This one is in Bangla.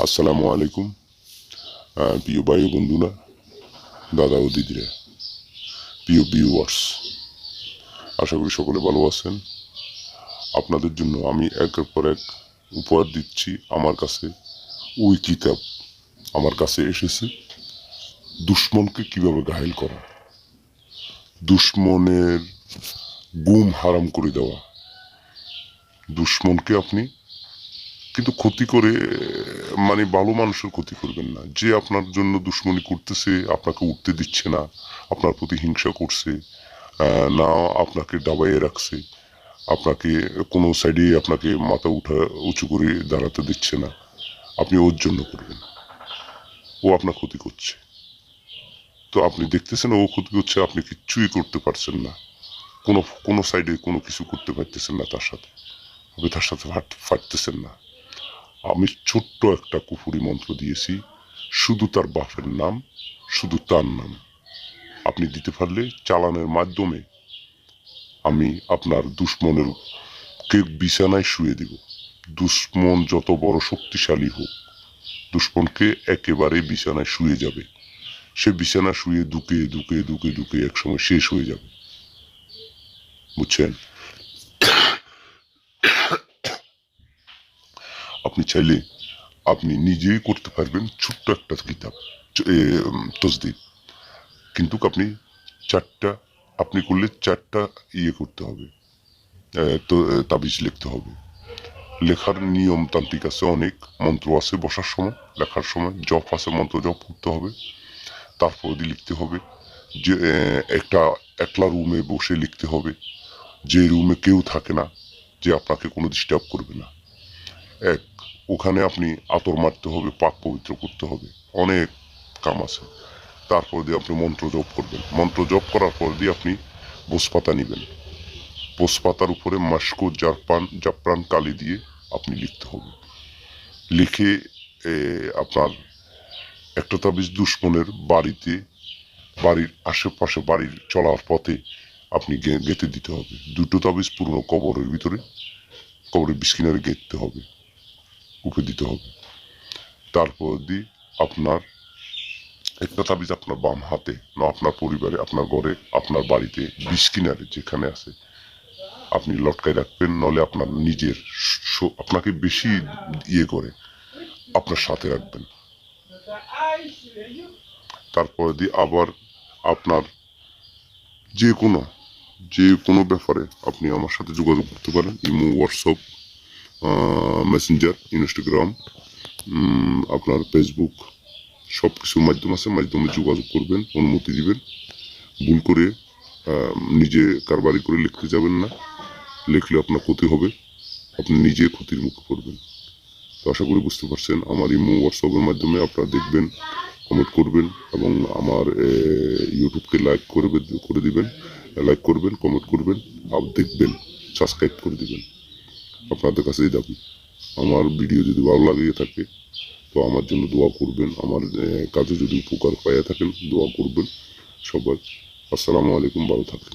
আসসালামু আলাইকুম। প্রিয় ভাই ও বন্ধুরা, দাদা ও দিদিরা, প্রিয় ভিউয়ার্স, আশা করি সকলে ভালো আছেন। আপনাদের জন্য আমি একের পর এক উপহার দিচ্ছি। আমার কাছে ওই কিতাব আমার কাছে এসেছে, দুশ্মনকে কিভাবে ঘায়েল করা, দুশ্মনের গুম হারাম করে দেওয়া। দুশ্মনকে আপনি কিন্তু ক্ষতি করে, মানে ভালো মানুষের ক্ষতি করবেন না। যে আপনার জন্য দুশ্মনী করতেছে, আপনাকে উঠতে দিচ্ছে না, আপনার প্রতি হিংসা করছে, না আপনাকে দাবাইয়ে রাখছে, আপনাকে কোনো সাইডে আপনাকে মাথা উঁচু করে দাঁড়াতে দিচ্ছে না, আপনি ওর জন্য করবেন। ও আপনার ক্ষতি করছে, তো আপনি দেখতেছেন ও ক্ষতি করছে, আপনি কিচ্ছুই করতে পারছেন না, কোনো কোনো সাইডে কোনো কিছু করতে পারতেছেন না তার সাথে, আপনি তার সাথে ফাটতেছেন না। আমি ছোট্ট একটা কুফুরি মন্ত্র দিয়েছি, শুধু তার বাপের নাম, শুধু তার নাম আপনি দিতে পারলে চালানের মাধ্যমে আমি আপনার দুশ্মনের কে বিছানায় শুয়ে দিব। দুশ্মন যত বড় শক্তিশালী হোক, দুশ্মনকে একেবারে বিছানায় শুয়ে যাবে। সে বিছানা শুয়ে দুকে দুকে দুকে দুকে একসময় শেষ হয়ে যাবে, বুঝছেন? আপনি চাইলে আপনি নিজেই করতে পারবেন ছোট্ট একটা কিতাব, তসদিক। কিন্তু আপনি চারটা, আপনি করলে চারটা করতে হবে, তো তাবিজ লিখতে হবে। লেখার নিয়ম তান্ত্রিক আছে, অনেক মন্ত্র আছে, বসার সময় লেখার সময় জপ আছে, মন্ত্র জপ করতে হবে। তারপর দিয়ে লিখতে হবে যে একটা একলা রুমে বসে লিখতে হবে, যে রুমে কেউ থাকে না, যে আপনাকে কোনো ডিস্টার্ব করবে না। এক, ওখানে আপনি আতর মারতে হবে, পাক পবিত্র করতে হবে, অনেক কাম আছে। তারপর দিয়ে আপনি মন্ত্র জপ করবেন। মন্ত্র জপ করার পর দিয়ে আপনি বোসপাতা নেবেন। বোসপাতার উপরে মাস্কো জাফরান কালি দিয়ে আপনি লিখতে হবে। লিখে আপনার একটা তাবিজ দুশ্মনের বাড়ির আশেপাশে, বাড়ির চলার পথে আপনি গেঁথে দিতে হবে। দুটো তাবিজ পুরনো কবরের ভিতরে, কবরের বিস্কিনারে গেঁথতে হবে, উপরে দিতে হবে। তারপর দিয়ে আপনার একটা তাবিজ আপনার বাম হাতে, না আপনার পরিবারে, আপনার ঘরে, আপনার বাড়িতে বিস্কিনারে যেখানে আছে আপনি লটকায় রাখবেন। নলে আপনার নিজের, আপনাকে বেশি করে আপনার সাথে রাখবেন। তারপরে দিয়ে আবার আপনার যে কোনো ব্যাপারে আপনি আমার সাথে যোগাযোগ করতে পারেন। ইমো, হোয়াটসঅ্যাপ, মেসেঞ্জার, ইনস্টাগ্রাম, আপনার ফেসবুক, সব কিছুর মাধ্যম আছে, মাধ্যমে যোগাযোগ করবেন, অনুমতি দিবেন। ভুল করে নিজে কারবারি করে লিখতে যাবেন না, লিখলে আপনার ক্ষতি হবে, আপনি নিজে ক্ষতির মুখে পড়বেন। তো আশা করি বুঝতে পারছেন। আমার ইমো, হোয়াটসঅ্যাপের মাধ্যমে আপনারা দেখবেন, কমেন্ট করবেন, এবং আমার ইউটিউবকে করে দিবেন, লাইক করবেন, কমেন্ট করবেন, আর দেখবেন, সাবস্ক্রাইব করে দিবেন। আপনাদের কাছেই দাবি, আমার ভিডিও যদি ভালো লাগিয়ে থাকে তো আমার জন্য দোয়া করবেন, আমার কাজে যদি উপকার পাইয়া থাকেন দোয়া করবেন সবাই। আসসালামু আলাইকুম, ভালো থাকেন।